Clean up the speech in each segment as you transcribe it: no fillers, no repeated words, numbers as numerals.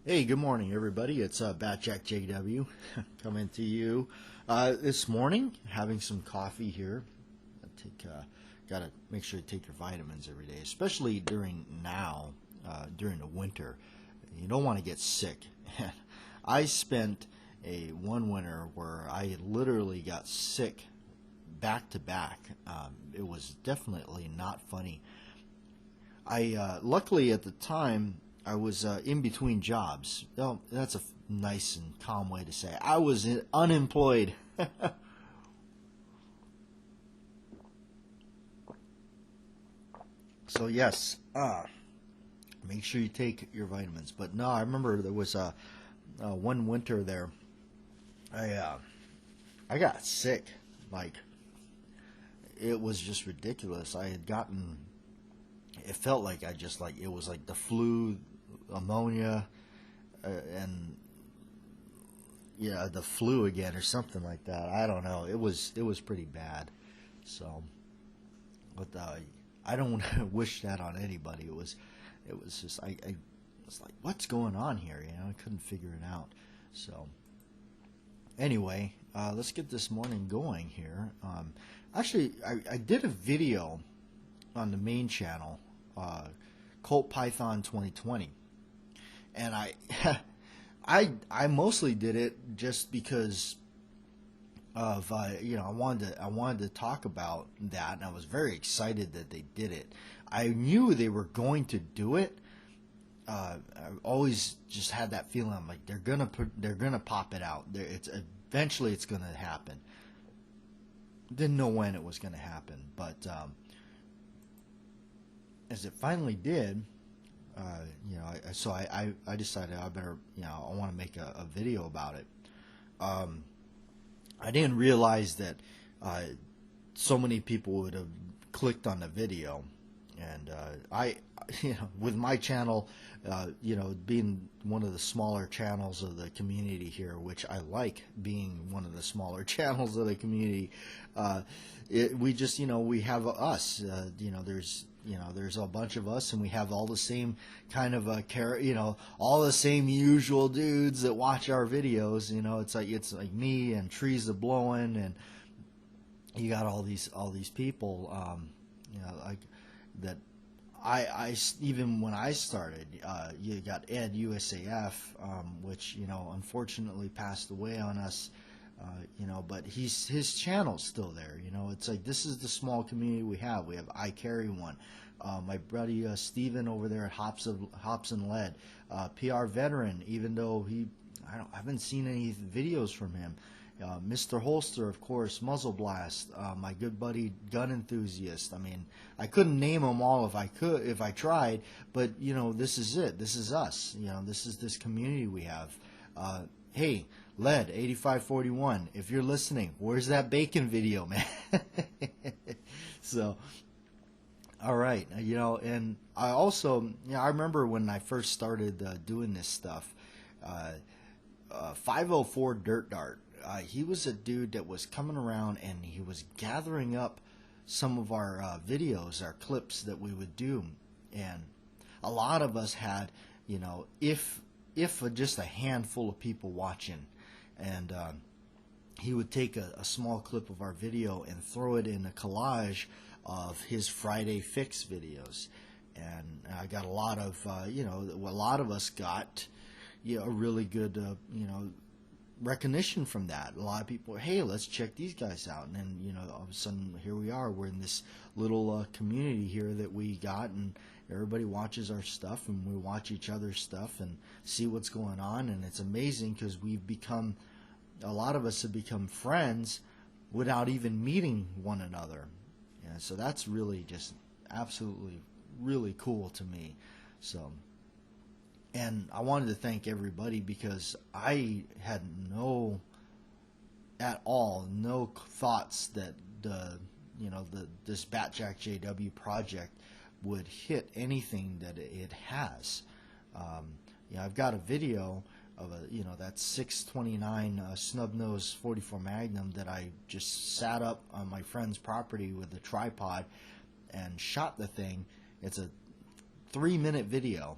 Hey, good morning, everybody. It's Batjack JW coming to you this morning. Having some coffee here. Gotta make sure you take your vitamins every day, especially during the winter. You don't want to get sick. I spent one winter where I literally got sick back to back. It was definitely not funny. I luckily at the time I was in between jobs. Well, that's a nice and calm way to say it. I was unemployed. So yes, make sure you take your vitamins. But no, I remember there was one winter there. I uh, I got sick. Like it was just ridiculous. I had gotten. It felt like I just like it was like the flu, ammonia, and yeah, the flu again or something like that. I don't know. It was pretty bad. So, but I don't wish that on anybody. It was just I was like, what's going on here? I couldn't figure it out. So anyway, let's get this morning going here. Actually, I did a video on the main channel, Colt Python 2020, and I mostly did it just because of I wanted to talk about that, and I was very excited that they did it. I knew they were going to do it. I always just had that feeling. I'm like they're gonna pop it out. It's eventually it's gonna happen. Didn't know when it was gonna happen, but as it finally did, I decided I better, I want to make a video about it. I didn't realize that so many people would have clicked on the video, and with my channel, being one of the smaller channels of the community here, which I like being one of the smaller channels of the community, we just, we have us, there's a bunch of us, and we have all the same kind of all the same usual dudes that watch our videos. It's like me and Trees of Blowing, and you got all these people, like that. Even when I started, you got Ed USAF, which unfortunately passed away on us. But his channel's still there. It's like this is the small community we have. We have I Carry One, my buddy Steven over there at Hops and Lead, PR veteran. Even though I haven't seen any videos from him. Mr. Holster, of course, Muzzle Blast, my good buddy Gun Enthusiast. I mean, I couldn't name them all if I tried, but this is it. This is us. This is this community we have. Hey, Lead 8541, if you're listening, where's that bacon video, man? So, all right, and I also, I remember when I first started doing this stuff, 504 Dirt Dart. He was a dude that was coming around and he was gathering up some of our videos, our clips that we would do, and a lot of us had, if just a handful of people watching, and he would take a small clip of our video and throw it in a collage of his Friday Fix videos, and I got a lot of, a lot of us got, a really good, recognition from that. A lot of people, hey, let's check these guys out, and then all of a sudden here we are. We're in this little community here that we got, and everybody watches our stuff, and we watch each other's stuff and see what's going on. And it's amazing because a lot of us have become friends without even meeting one another. So that's really just absolutely really cool to me. So. And I wanted to thank everybody because I had no thoughts that this Batjack JW project would hit anything that it has. I've got a video of that 629 snub nose 44 Magnum that I just sat up on my friend's property with a tripod and shot the thing. It's a 3-minute video.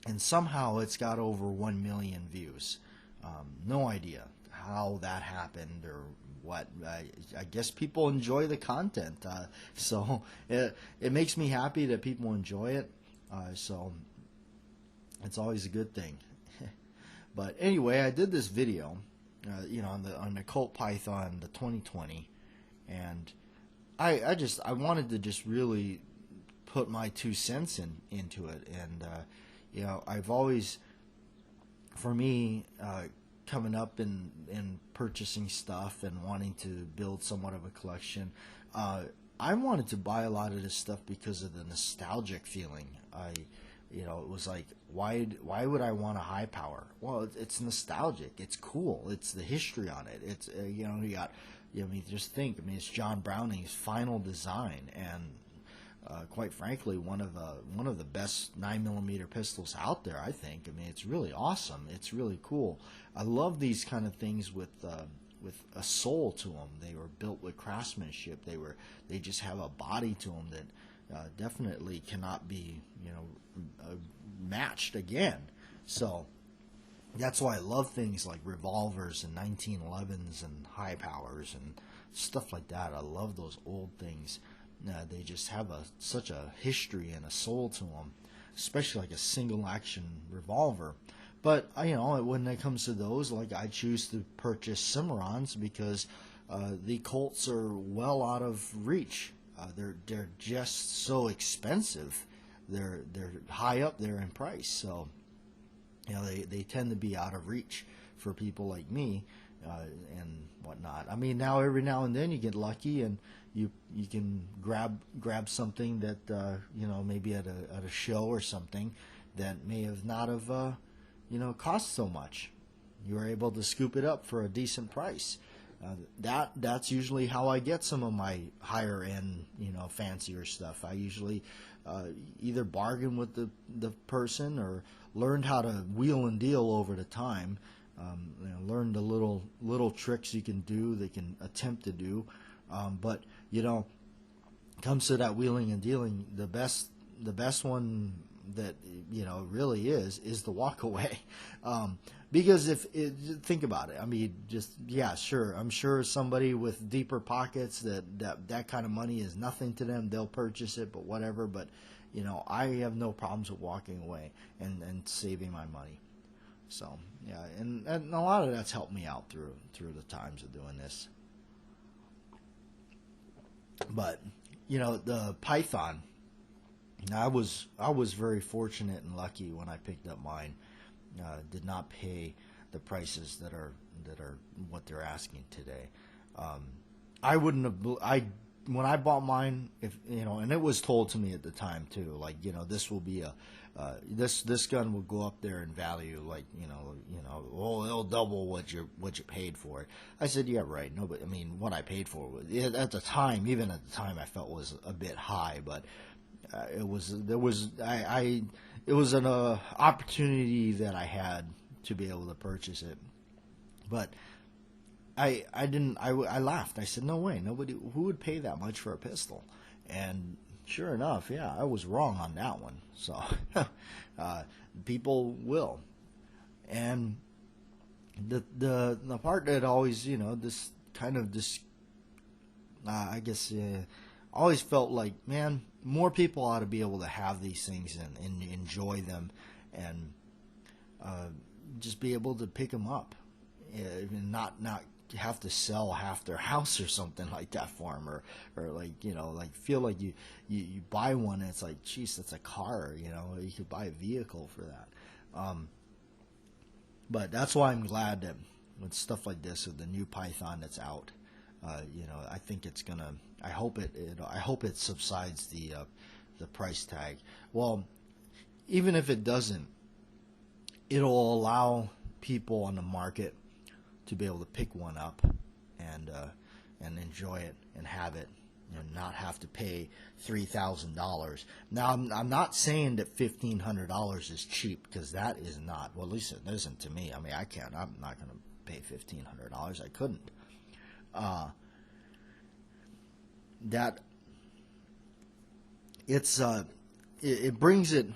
and somehow it's got over 1 million views. No idea how that happened or what. I guess people enjoy the content, so it makes me happy that people enjoy it. So it's always a good thing. But anyway, I did this video, on the Colt Python, the 2020, and I wanted to just really put my 2 cents into it, and I've always, for me, coming up and purchasing stuff and wanting to build somewhat of a collection, I wanted to buy a lot of this stuff because of the nostalgic feeling. It was like, why would I want a high power? Well, it's nostalgic. It's cool. It's the history on it. It's just think. It's John Browning's final design, and quite frankly, one of the best 9mm pistols out there, I think. It's really awesome. It's really cool. I love these kind of things with a soul to them. They were built with craftsmanship. They just have a body to them that definitely cannot be matched again. So that's why I love things like revolvers and 1911s and high powers and stuff like that. I love those old things. They just have such a history and a soul to them, especially like a single action revolver. But when it comes to those, like, I choose to purchase Cimarrons because the Colts are well out of reach. They're just so expensive. They're high up there in price, so they tend to be out of reach for people like me and whatnot. Now every now and then you get lucky and you can grab something that maybe at a show or something that may have not have cost so much. You are able to scoop it up for a decent price. That's usually how I get some of my higher end, fancier stuff. I usually either bargain with the person or learned how to wheel and deal over the time. Learned the little tricks you can do, they can attempt to do. But comes to that wheeling and dealing, the best one that really is the walk away. Because think about it. Sure, I'm sure somebody with deeper pockets that kind of money is nothing to them, they'll purchase it, but whatever. But I have no problems with walking away and saving my money. So yeah, and a lot of that's helped me out through the times of doing this. But the Python, I was very fortunate and lucky when I picked up mine. Did not pay the prices that are what they're asking today. I wouldn't have. When I bought mine, and it was told to me at the time too, like this will be this gun will go up there in value, like it'll double what you paid for it. I said, yeah, right. No, but what I paid for it at the time, even at the time, I felt was a bit high, but it was an opportunity that I had to be able to purchase it, but I laughed. I said, no way, who would pay that much for a pistol? And sure enough, yeah, I was wrong on that one. So people will, and the part that always I guess always felt like, man, more people ought to be able to have these things and enjoy them, and just be able to pick them up, and not have to sell half their house or something like that for them, or like feel like you buy one and it's like, geez, that's a car, you could buy a vehicle for that. But that's why I'm glad that with stuff like this, with the new Python that's out, I think it's gonna. I hope it subsides the price tag. Well, even if it doesn't, it'll allow people on the market to be able to pick one up and enjoy it and have it and not have to pay $3,000. Now, I'm not saying that $1,500 is cheap, because that is not. Well, at least it isn't to me. I'm not going to pay $1,500. I couldn't. That it brings it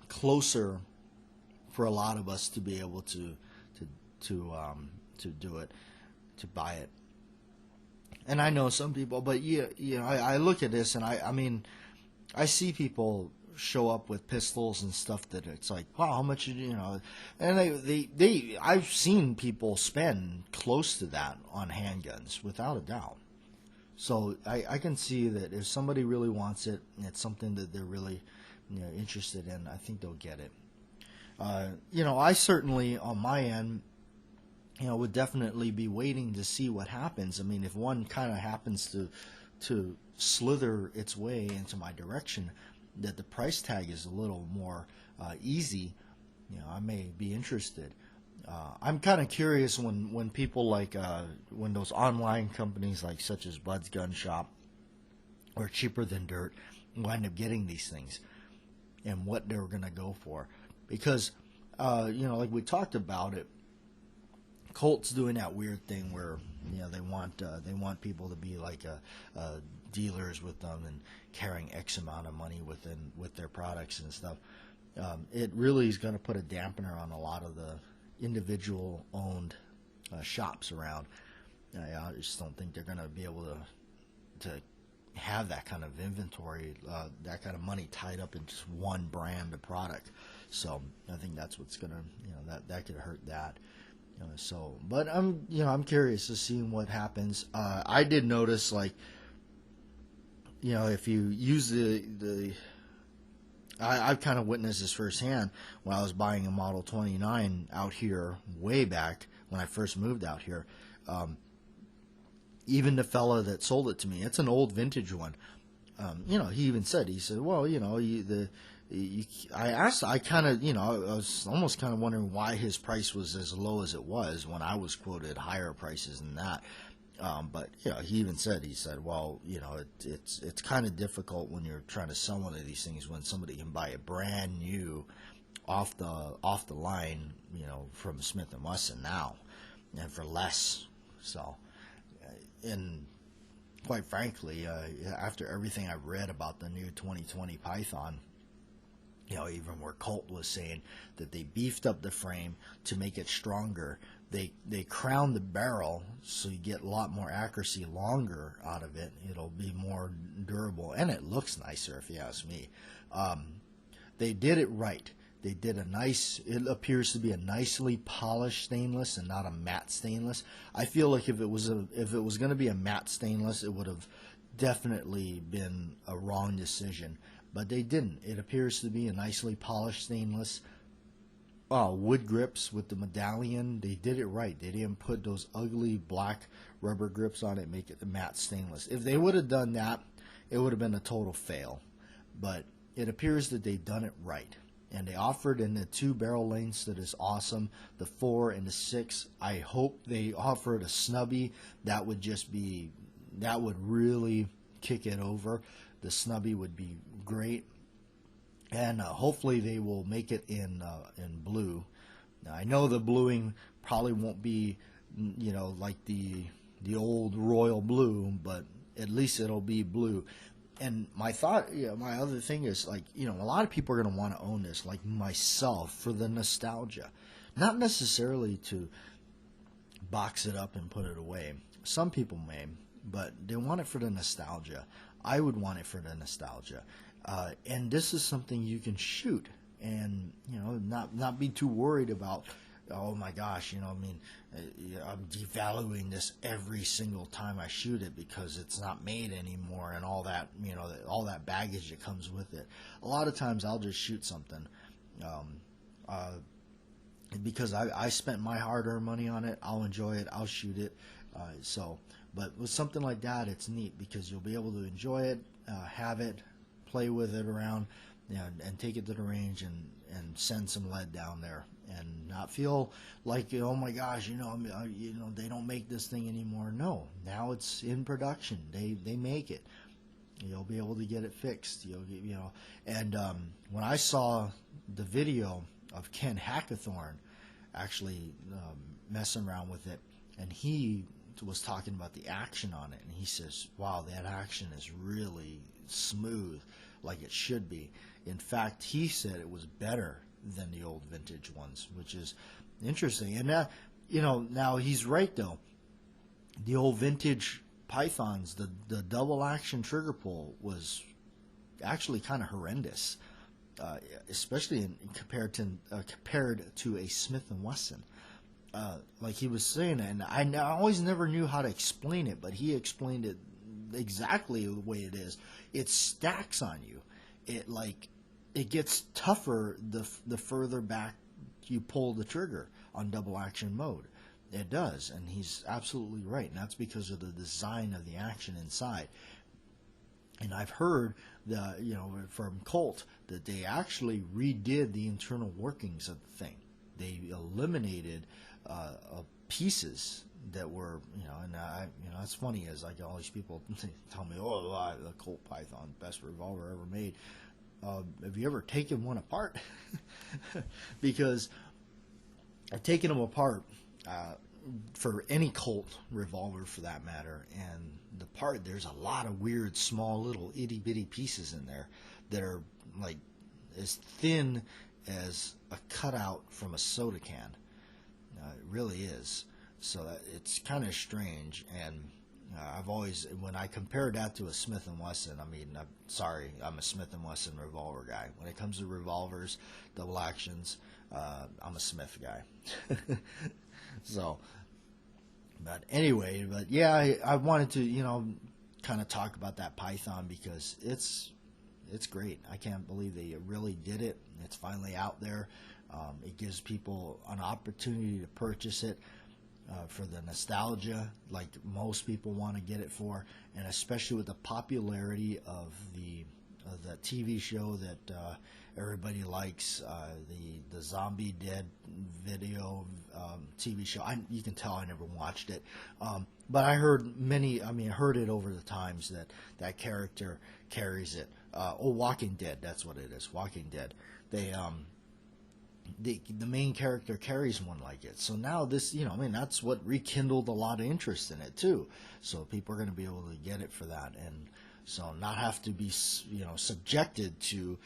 closer for a lot of us to be able to do it, to buy it. And I know some people, but I look at this and I mean, I see people show up with pistols and stuff that it's like, wow, how much, and I've seen people spend close to that on handguns without a doubt. So I can see that if somebody really wants it, and it's something that they're really interested in, I think they'll get it. I certainly, on my end, would definitely be waiting to see what happens. I mean, if one kind of happens to slither its way into my direction, that the price tag is a little more easy, I may be interested. I'm kind of curious when people like when those online companies like such as Bud's Gun Shop or Cheaper Than Dirt wind up getting these things and what they're going to go for, because like we talked about it, Colt's doing that weird thing where they want people to be like dealers with them and carrying X amount of money with their products and stuff. It really is going to put a dampener on a lot of the individual owned shops around. I just don't think they're going to be able to have that kind of inventory, that kind of money tied up in just one brand of product. So I think that's what's going to that could hurt that. But I'm curious to see what happens. I did notice, like, if you use I've kind of witnessed this firsthand when I was buying a Model 29 out here way back when I first moved out here. Even the fella that sold it to me, it's an old vintage one. He even said, well, I asked, I kind of, I was almost kind of wondering why his price was as low as it was when I was quoted higher prices than that. But he even said, well, it's kind of difficult when you're trying to sell one of these things when somebody can buy a brand new off the line, from Smith and Wesson now, and for less. So, and quite frankly, after everything I've read about the new 2020 Python, even where Colt was saying that they beefed up the frame to make it stronger. They crowned the barrel so you get a lot more accuracy longer out of it. It'll be more durable, and it looks nicer if you ask me. They did it right. They did it appears to be a nicely polished stainless and not a matte stainless. I feel like if it was going to be a matte stainless, it would have definitely been a wrong decision. But they didn't. It appears to be a nicely polished stainless. Wood grips with the medallion, they did it right. They didn't put those ugly black rubber grips on it, make it the matte stainless. If they would have done that, it would have been a total fail. But it appears that they've done it right. And they offered in the 2 barrel lengths that is awesome. The 4 and the 6. I hope they offered a snubby. That would really kick it over. The snubby would be great. And hopefully they will make it in blue. Now, I know the bluing probably won't be, like the old royal blue, but at least it'll be blue. And my other thing is, like, a lot of people are going to want to own this, like myself, for the nostalgia. Not necessarily to box it up and put it away. Some people may, but they want it for the nostalgia. I would want it for the nostalgia. And this is something you can shoot and, not be too worried about, oh my gosh, I'm devaluing this every single time I shoot it because it's not made anymore and all that, all that baggage that comes with it. A lot of times I'll just shoot something because I spent my hard-earned money on it. I'll enjoy it. I'll shoot it. But with something like that, it's neat because you'll be able to enjoy it, have it, play with it around, and take it to the range and send some lead down there and not feel like, oh my gosh, they don't make this thing anymore. No, now it's in production. They make it. You'll be able to get it fixed. And when I saw the video of Ken Hackathorn actually messing around with it, and he was talking about the action on it, and he says, wow, that action is really smooth, like it should be. In fact, he said it was better than the old vintage ones, which is interesting. And now he's right though. The old vintage pythons, the double action trigger pull was actually kind of horrendous, especially compared to a Smith and Wesson. Like he was saying, and I always never knew how to explain it, but he explained it exactly the way it is. It stacks on you. It gets tougher the further back you pull the trigger on double action mode. It does, and he's absolutely right, and that's because of the design of the action inside. And I've heard from Colt that they actually redid the internal workings of the thing. They eliminated pieces that were, it's funny as like all these people tell me, the Colt Python, best revolver ever made. Have you ever taken one apart? Because I've taken them apart for any Colt revolver for that matter, and there's a lot of weird small little itty bitty pieces in there that are like as thin as a cutout from a soda can. It really is. So it's kind of strange, and I've always, when I compared that to a Smith & Wesson, I'm a Smith & Wesson revolver guy. When it comes to revolvers, double actions, I'm a Smith guy. So, but anyway, I wanted to, kind of talk about that Python because it's great. I can't believe they really did it. It's finally out there. It gives people an opportunity to purchase it for the nostalgia, like most people want to get it for, and especially with the popularity of the TV show that everybody likes, the Zombie Dead video TV show. You can tell I never watched it, but I heard heard it over the times that character carries it. Walking Dead, that's what it is. Walking Dead. The main character carries one like it. So now this, that's what rekindled a lot of interest in it too. So people are going to be able to get it for that, and so not have to be, subjected to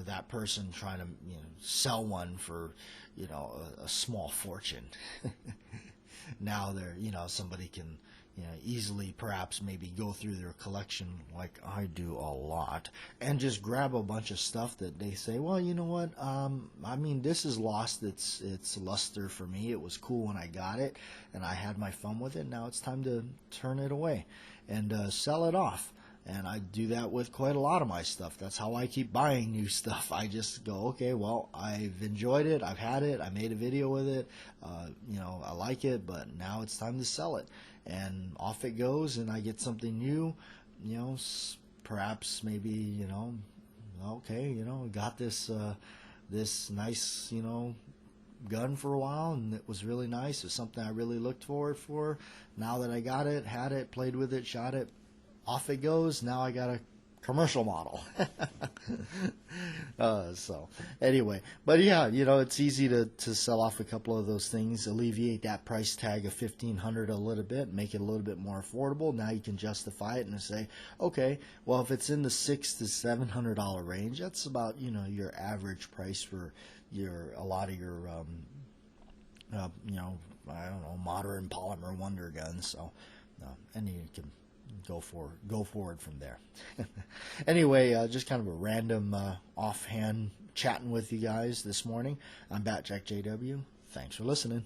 that person trying to, sell one for, a small fortune. Now somebody can, easily perhaps maybe go through their collection like I do a lot and just grab a bunch of stuff that they say, well, you know what, this has lost its luster for me. It was cool when I got it and I had my fun with it. Now it's time to turn it away and sell it off. And I do that with quite a lot of my stuff. That's how I keep buying new stuff. I just go, okay, well, I've enjoyed it. I've had it. I made a video with it. I like it, but now it's time to sell it. And off it goes, and I get something new. Perhaps maybe, okay, got this nice, gun for a while, and it was really nice. It was something I really looked forward for. Now that I got it, had it, played with it, shot it, off it goes. Now I got a commercial model. So anyway, but yeah, it's easy to sell off a couple of those things, alleviate that price tag of $1,500 a little bit, make it a little bit more affordable. Now you can justify it and say, okay, well, if it's in the $600 to $700 range, that's about your average price for a lot of your I don't know, modern polymer wonder guns. So and you can go forward from there. Anyway, just kind of a random offhand chatting with you guys this morning. I'm Bat Jack JW. Thanks for listening.